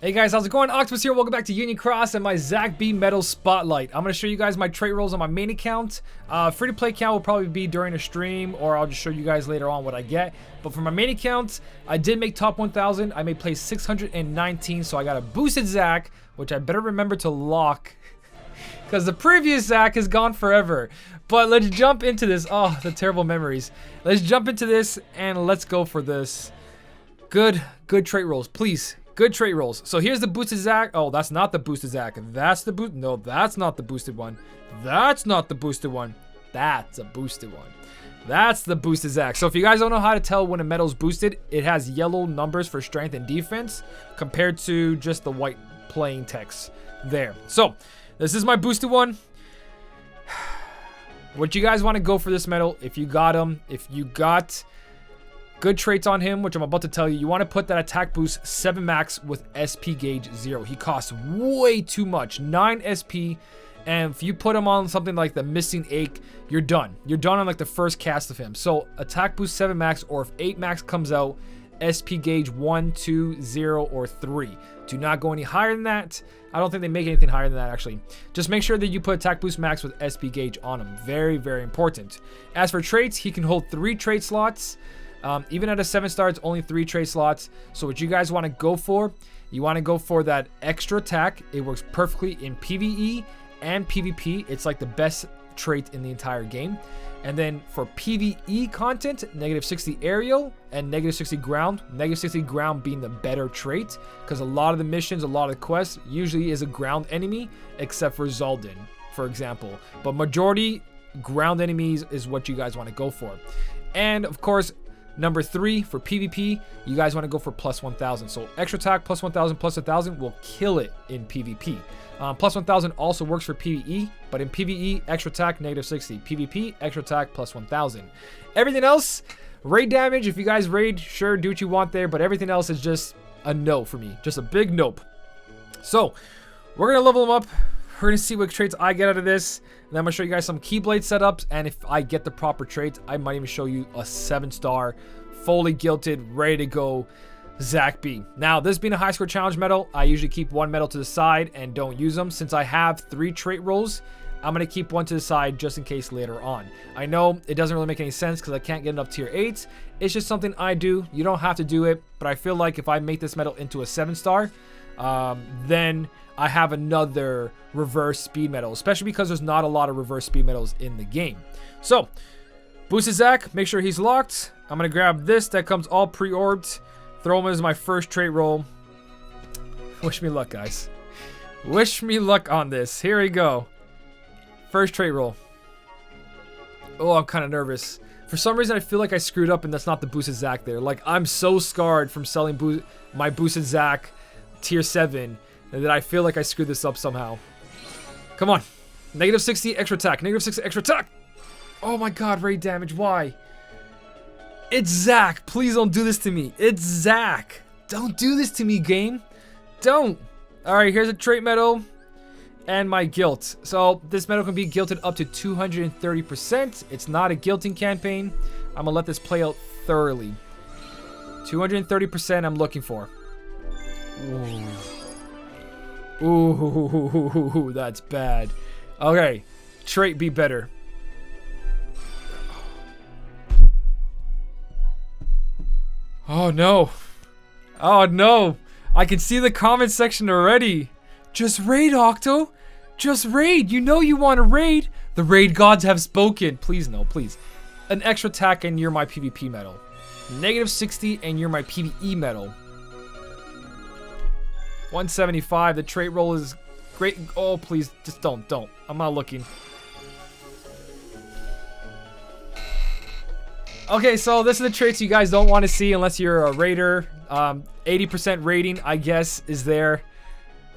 Hey guys, how's it going? Octopus here. Welcome back to Union Cross and my Zack B Metal Spotlight. I'm going to show you guys my trait rolls on my main account. Free-to-play account will probably be during a stream, or I'll just show you guys later on what I get. But for my main account, I did make top 1,000. I made place 619, so I got a boosted Zack, which I better remember to lock because the previous Zack is gone forever. But let's jump into this. Oh, the terrible memories. Let's jump into this and let's go for this. Good trait rolls, please. Good trait rolls. So here's the boosted Zack. Oh, that's not the boosted Zack. That's the boost. No, that's not the boosted one. That's not the boosted one. That's a boosted one. That's the boosted Zack. So if you guys don't know how to tell when a metal's boosted, it has yellow numbers for strength and defense compared to just the white plain text there. So this is my boosted one. What you guys want to go for this metal, if you got him, if you got good traits on him, which I'm about to tell you, you want to put that attack boost 7 max with SP gauge 0. He costs way too much, 9 SP, and if you put him on something like the missing ache, you're done. You're done on like the first cast of him. So attack boost 7 max, or if 8 max comes out, SP gauge 1, 2, 0, or 3. Do not go any higher than that. I don't think they make anything higher than that, actually. Just make sure that you put attack boost max with SP gauge on him. Very, very important. As for traits, he can hold 3 trait slots. Even at a 7-star, it's only 3 trait slots. So what you guys want to go for, you want to go for that extra attack. It works perfectly in PvE and PvP. It's like the best trait in the entire game. And then for PvE content, -60 aerial and -60 ground. -60 ground being the better trait, because a lot of the missions, a lot of the quests usually is a ground enemy, except for Zaldin, for example. But majority ground enemies is what you guys want to go for. And of course, number 3 for PvP, you guys want to go for plus 1,000. So extra attack plus 1,000 plus 1,000 will kill it in PvP. Plus 1,000 also works for PvE, but in PvE, extra attack -60. PvP, extra attack plus 1,000. Everything else, raid damage. If you guys raid, sure, do what you want there, but everything else is just a no for me. Just a big nope. So we're going to level them up. We're going to see what traits I get out of this. And then I'm going to show you guys some Keyblade setups. And if I get the proper traits, I might even show you a 7-star, fully gilded, ready to go Zack B. Now, this being a high score challenge medal, I usually keep 1 medal to the side and don't use them. Since I have 3 trait rolls, I'm going to keep 1 to the side just in case later on. I know it doesn't really make any sense because I can't get enough tier 8s. It's just something I do. You don't have to do it. But I feel like if I make this medal into a 7-star, then I have another reverse speed medal, especially because there's not a lot of reverse speed medals in the game. So, boosted Zack, make sure he's locked. I'm going to grab this that comes all pre-orbed. Throw him as my first trait roll. Wish me luck, guys. Wish me luck on this. Here we go. First trait roll. Oh, I'm kind of nervous. For some reason, I feel like I screwed up and that's not the boosted Zack there. Like, I'm so scarred from selling my boosted Zack tier 7 that I feel like I screwed this up somehow. Come on. -60 extra attack. -60 extra attack. Oh my god, raid damage. Why? It's Zack. Please don't do this to me. It's Zack. Don't do this to me, game. Don't. Alright, here's a trait medal and my guilt. So this medal can be guilted up to 230%. It's not a guilting campaign. I'm going to let this play out thoroughly. 230% I'm looking for. Ooh, that's bad. Okay, trait be better. Oh no. Oh no. I can see the comment section already. Just raid, Octo. Just raid. You know you want to raid. The raid gods have spoken. Please, no, please. An extra attack and you're my PvP medal. -60 and you're my PvE medal. 175. The trait roll is great. Oh, please, just don't. I'm not looking. Okay, so this is the traits you guys don't want to see unless you're a raider. 80% rating, I guess, is there.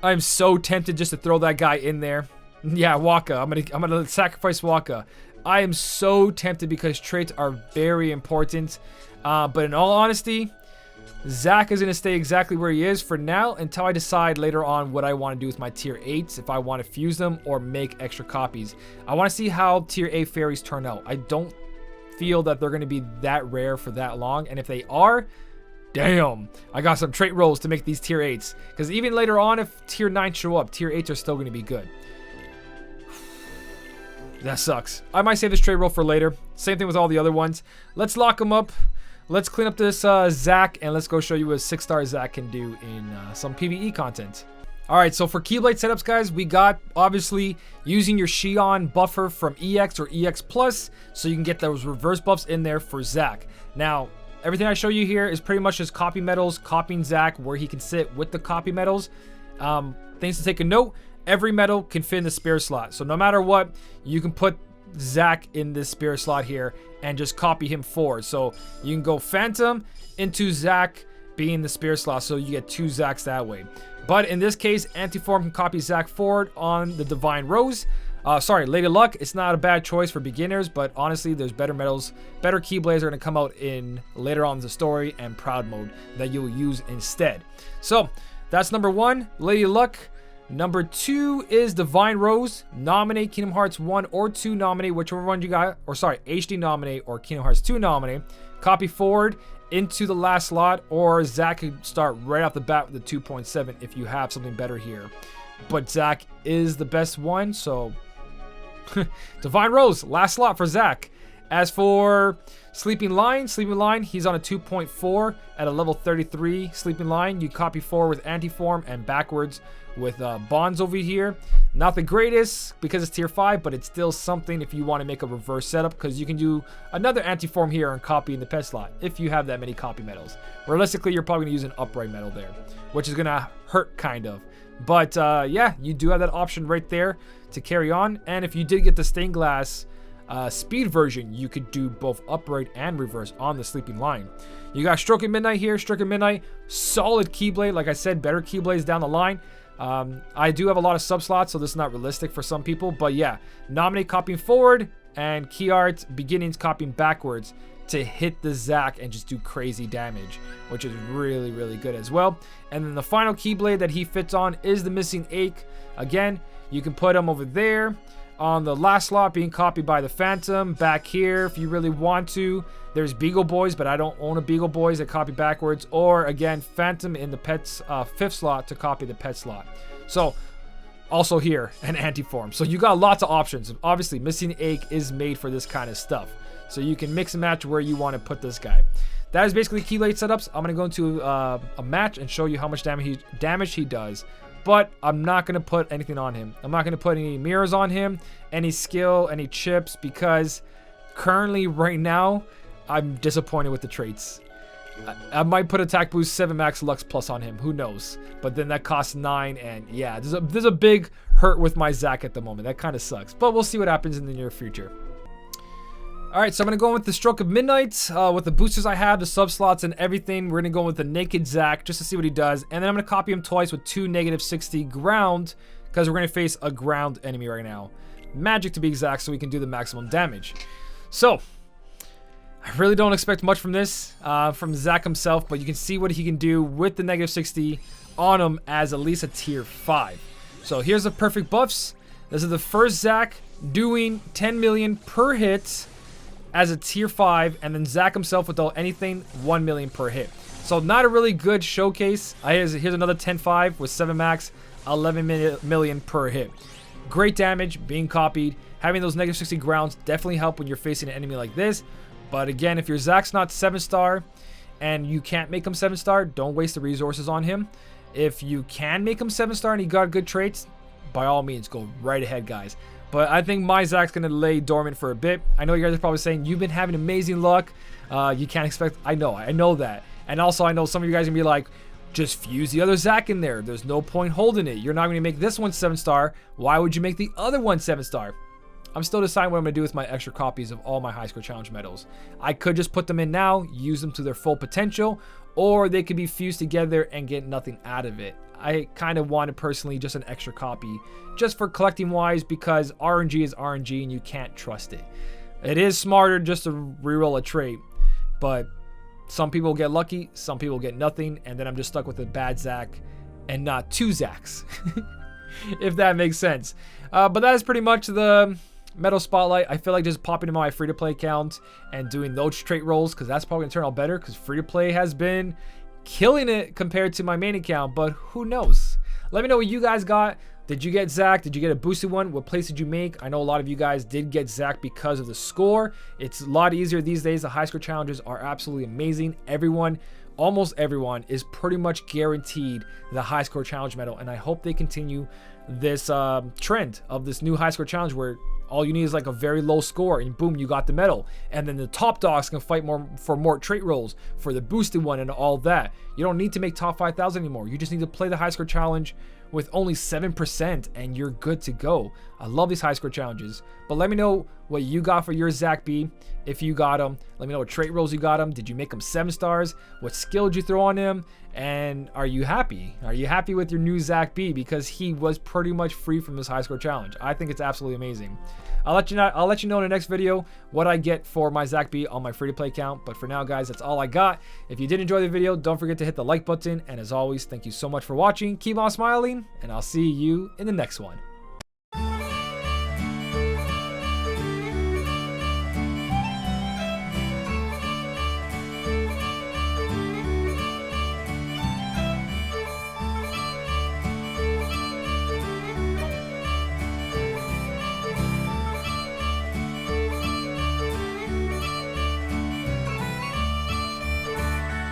I'm so tempted just to throw that guy in there. Yeah, Waka. I'm gonna sacrifice Waka. I am so tempted because traits are very important. But in all honesty, Zack is going to stay exactly where he is for now until I decide later on what I want to do with my tier 8s, if I want to fuse them or make extra copies. I want to see how tier 8 fairies turn out. I don't feel that they're going to be that rare for that long, and if they are, damn, I got some trait rolls to make these tier 8s. Because even later on, if tier 9 show up, tier 8s are still going to be good. That sucks. I might save this trait roll for later. Same thing with all the other ones. Let's lock them up. Let's clean up this Zack, and let's go show you what a 6-star Zack can do in some PvE content. Alright, so for Keyblade setups, guys, we got, obviously, using your Shion buffer from EX or EX+, so you can get those reverse buffs in there for Zack. Now, everything I show you here is pretty much just copy medals, copying Zack where he can sit with the copy medals. Things to take a note, every medal can fit in the spare slot. So no matter what, you can put Zack in this spare slot here and just copy him forward. So you can go Phantom into Zack being the spare slot, so you get 2 Zacks that way. But in this case, Antiform can copy Zack forward on the Divine Rose. Lady Luck, it's not a bad choice for beginners, but honestly, there's better medals, better Keyblades are going to come out in later on in the story and Proud Mode that you'll use instead. So that's number 1, Lady Luck. Number 2 is Divine Rose. Nominate Kingdom Hearts 1 or 2 nominate, whichever one you got, or sorry, HD nominate or Kingdom Hearts 2 nominate. Copy forward into the last slot, or Zack could start right off the bat with the 2.7 if you have something better here. But Zack is the best one, so Divine Rose, last slot for Zack. As for Sleeping Lion, he's on a 2.4 at a level 33 Sleeping Lion. You copy forward with Antiform and backwards with Bonds over here. Not the greatest because it's tier 5, but it's still something if you want to make a reverse setup, because you can do another Antiform here and copy in the pet slot if you have that many copy medals. Realistically, you're probably going to use an upright medal there, which is going to hurt kind of. But yeah, you do have that option right there to carry on. And if you did get the stained glass speed version, you could do both upright and reverse on the Sleeping Lion. You got Stroke at Midnight here. Stroke at Midnight, solid Keyblade. Like I said, better Keyblades down the line. I do have a lot of sub slots, so this is not realistic for some people. But yeah, nominate copying forward and Key Art beginnings copying backwards to hit the Zack and just do crazy damage, which is really, really good as well. And then the final Keyblade that he fits on is the Missing Ache. Again, you can put him over there on the last slot being copied by the Phantom. Back here, if you really want to, there's Beagle Boys, but I don't own a Beagle Boys that copy backwards. Or again, Phantom in the Pet's 5th slot to copy the Pet slot. So also here, an Antiform. So you got lots of options. Obviously, Missing Ache is made for this kind of stuff. So you can mix and match where you want to put this guy. That is basically Keyblade setups. I'm going to go into a match and show you how much damage he does. But I'm not going to put anything on him. I'm not going to put any mirrors on him, any skill, any chips, because currently, right now, I'm disappointed with the traits. I might put Attack Boost 7 Max Lux Plus on him. Who knows? But then that costs 9, and yeah, there's a big hurt with my Zack at the moment. That kind of sucks. But we'll see what happens in the near future. Alright, so I'm going to go with the Stroke of Midnight, with the boosters I have, the sub-slots and everything. We're going to go with the Naked Zack, just to see what he does. And then I'm going to copy him twice with 2 -60 ground, because we're going to face a ground enemy right now. Magic to be exact, so we can do the maximum damage. So, I really don't expect much from this, from Zack himself, but you can see what he can do with the -60 on him as at least a tier 5. So here's the perfect buffs. This is the first Zack doing 10 million per hit as a tier 5, and then Zack himself without anything, 1 million per hit. So not a really good showcase. Here's another 10-5 with 7 max, 11 million per hit. Great damage being copied. Having those -60 grounds definitely help when you're facing an enemy like this. But again, if your Zack's not 7-star and you can't make him 7-star, don't waste the resources on him. If you can make him 7-star and he got good traits, by all means, go right ahead, guys. But I think my Zack's going to lay dormant for a bit. I know you guys are probably saying, you've been having amazing luck. You can't expect... I know that. And also, I know some of you guys are going to be like, just fuse the other Zack in there. There's no point holding it. You're not going to make this one 7-star. Why would you make the other one 7-star? I'm still deciding what I'm going to do with my extra copies of all my high score challenge medals. I could just put them in now, use them to their full potential, or they could be fused together and get nothing out of it. I kind of wanted personally just an extra copy, just for collecting wise, because RNG is RNG and you can't trust it. It is smarter just to reroll a trait, but some people get lucky, some people get nothing, and then I'm just stuck with a bad Zack and not 2 Zacks, if that makes sense. But that is pretty much the Medal Spotlight. I feel like just popping in my free-to-play account and doing those trait rolls, because that's probably going to turn out better, because free-to-play has been killing it compared to my main account, but who knows? Let me know what you guys got. Did you get Zack? Did you get a boosted one? What place did you make? I know a lot of you guys did get Zack because of the score. It's a lot easier these days. The high score challenges are absolutely amazing. Everyone, almost everyone, is pretty much guaranteed the high score challenge medal, and I hope they continue this trend of this new high score challenge where all you need is like a very low score and boom, you got the medal. And then the top dogs can fight more for more trait rolls for the boosted one and all that. You don't need to make top 5,000 anymore. You just need to play the high score challenge with only 7% and you're good to go. I love these high score challenges, but let me know what you got for your Zack B. If you got him, let me know what trait rolls you got him. Did you make him 7 stars? What skill did you throw on him? And are you happy? Are you happy with your new Zack B? Because he was pretty much free from this high score challenge. I think it's absolutely amazing. I'll let you know in the next video what I get for my Zack B on my free-to-play account. But for now, guys, that's all I got. If you did enjoy the video, don't forget to hit the like button. And as always, thank you so much for watching. Keep on smiling, and I'll see you in the next one.